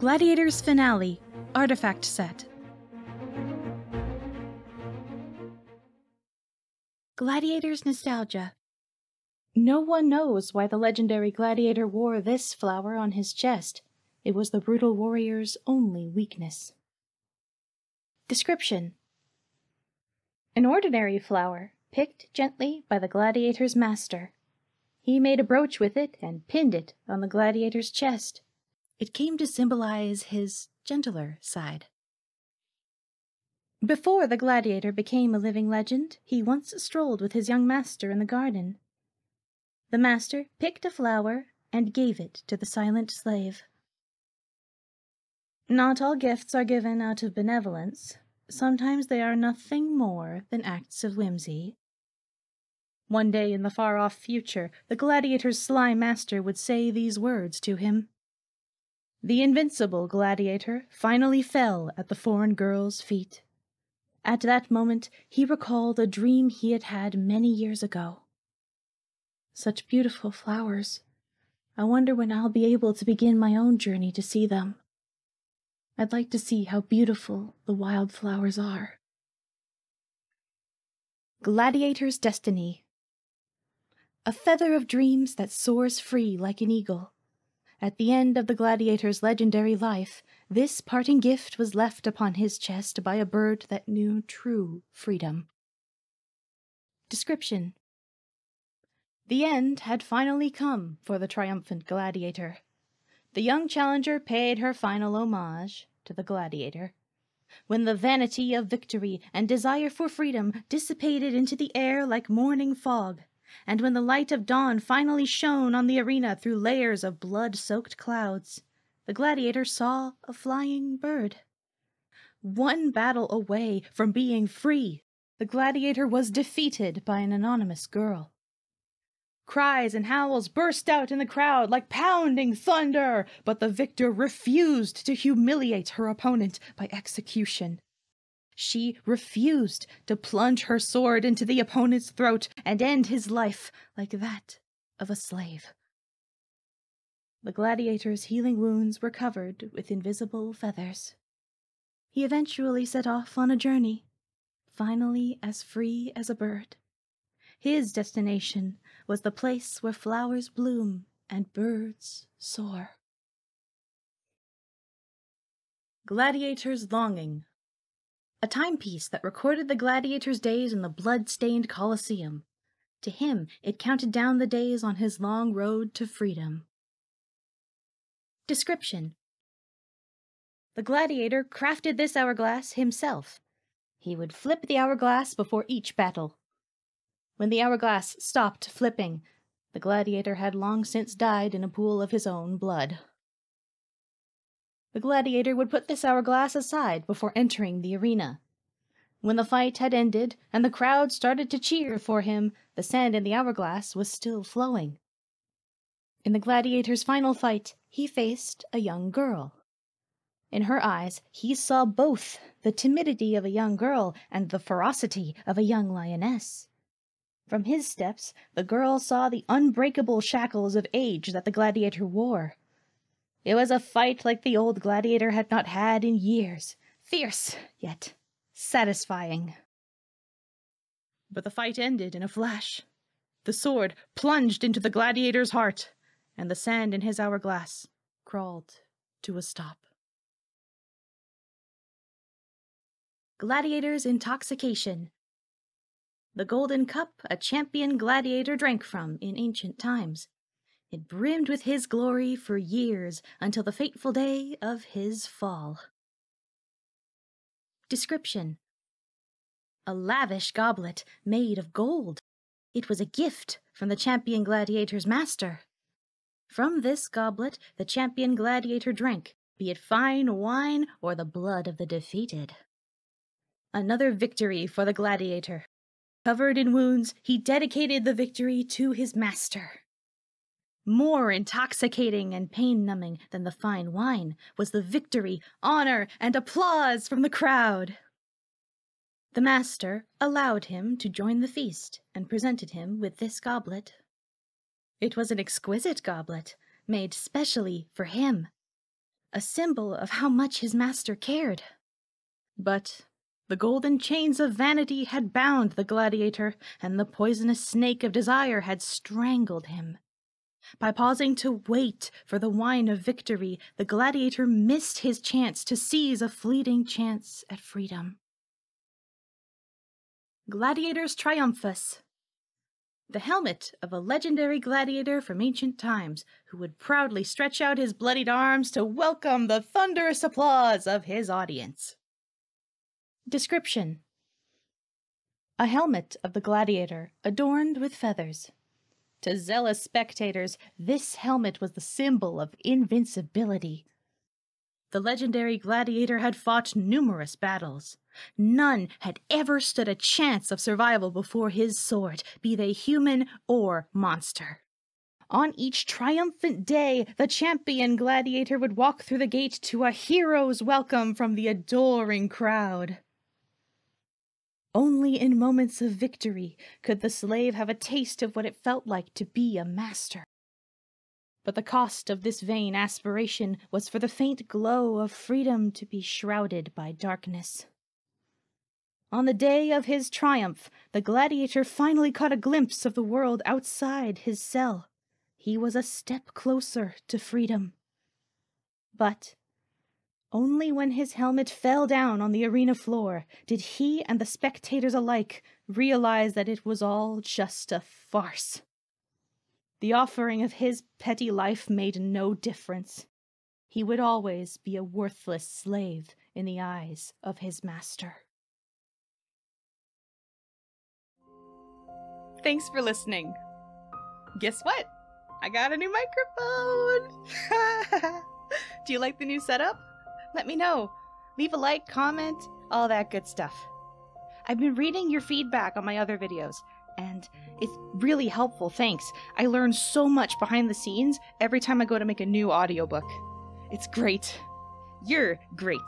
Gladiator's Finale Artifact Set. Gladiator's Nostalgia. No one knows why the legendary Gladiator wore this flower on his chest. It was the brutal warrior's only weakness. Description: an ordinary flower, picked gently by the gladiator's master. He made a brooch with it and pinned it on the gladiator's chest. It came to symbolize his gentler side. Before the gladiator became a living legend, he once strolled with his young master in the garden. The master picked a flower and gave it to the silent slave. Not all gifts are given out of benevolence. Sometimes they are nothing more than acts of whimsy. One day in the far-off future, the gladiator's sly master would say these words to him. The invincible gladiator finally fell at the foreign girl's feet. At that moment, he recalled a dream he had had many years ago. Such beautiful flowers. I wonder when I'll be able to begin my own journey to see them. I'd like to see how beautiful the wild flowers are. Gladiator's Destiny. A feather of dreams that soars free like an eagle. At the end of the gladiator's legendary life, this parting gift was left upon his chest by a bird that knew true freedom. Description: the end had finally come for the triumphant gladiator. The young challenger paid her final homage to the gladiator. When the vanity of victory and desire for freedom dissipated into the air like morning fog, and when the light of dawn finally shone on the arena through layers of blood-soaked clouds, the gladiator saw a flying bird. One battle away from being free, the gladiator was defeated by an anonymous girl. Cries and howls burst out in the crowd like pounding thunder, but the victor refused to humiliate her opponent by execution. She refused to plunge her sword into the opponent's throat and end his life like that of a slave. The gladiator's healing wounds were covered with invisible feathers. He eventually set off on a journey, finally as free as a bird. His destination was the place where flowers bloom and birds soar. Gladiator's Longing. A timepiece that recorded the gladiator's days in the blood-stained Colosseum. To him, it counted down the days on his long road to freedom. Description: the gladiator crafted this hourglass himself. He would flip the hourglass before each battle. When the hourglass stopped flipping, the gladiator had long since died in a pool of his own blood. The gladiator would put this hourglass aside before entering the arena. When the fight had ended and the crowd started to cheer for him, the sand in the hourglass was still flowing. In the gladiator's final fight, he faced a young girl. In her eyes, he saw both the timidity of a young girl and the ferocity of a young lioness. From his steps, the girl saw the unbreakable shackles of age that the gladiator wore. It was a fight like the old gladiator had not had in years, fierce, yet satisfying. But the fight ended in a flash. The sword plunged into the gladiator's heart, and the sand in his hourglass crawled to a stop. Gladiator's Intoxication. The golden cup a champion gladiator drank from in ancient times. It brimmed with his glory for years until the fateful day of his fall. Description: a lavish goblet made of gold. It was a gift from the champion gladiator's master. From this goblet the champion gladiator drank, be it fine wine or the blood of the defeated. Another victory for the gladiator. Covered in wounds, he dedicated the victory to his master. More intoxicating and pain-numbing than the fine wine was the victory, honor, and applause from the crowd. The master allowed him to join the feast and presented him with this goblet. It was an exquisite goblet, made specially for him. a symbol of how much his master cared. But the golden chains of vanity had bound the gladiator, and the poisonous snake of desire had strangled him. By pausing to wait for the wine of victory, the gladiator missed his chance to seize a fleeting chance at freedom. Gladiator's Triumphus. The helmet of a legendary gladiator from ancient times, who would proudly stretch out his bloodied arms to welcome the thunderous applause of his audience. Description: a helmet of the gladiator adorned with feathers. To zealous spectators, this helmet was the symbol of invincibility. The legendary gladiator had fought numerous battles. None had ever stood a chance of survival before his sword, be they human or monster. On each triumphant day, the champion gladiator would walk through the gate to a hero's welcome from the adoring crowd. Only in moments of victory could the slave have a taste of what it felt like to be a master. But the cost of this vain aspiration was for the faint glow of freedom to be shrouded by darkness. On the day of his triumph, the gladiator finally caught a glimpse of the world outside his cell. He was a step closer to freedom. But only when his helmet fell down on the arena floor did he and the spectators alike realize that it was all just a farce. The offering of his petty life made no difference. He would always be a worthless slave in the eyes of his master. Thanks for listening. Guess what? I got a new microphone! Do you like the new setup? Let me know. Leave a like, comment, all that good stuff. I've been reading your feedback on my other videos, and it's really helpful, thanks. I learn so much behind the scenes every time I go to make a new audiobook. It's great. You're great.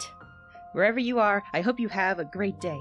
Wherever you are, I hope you have a great day.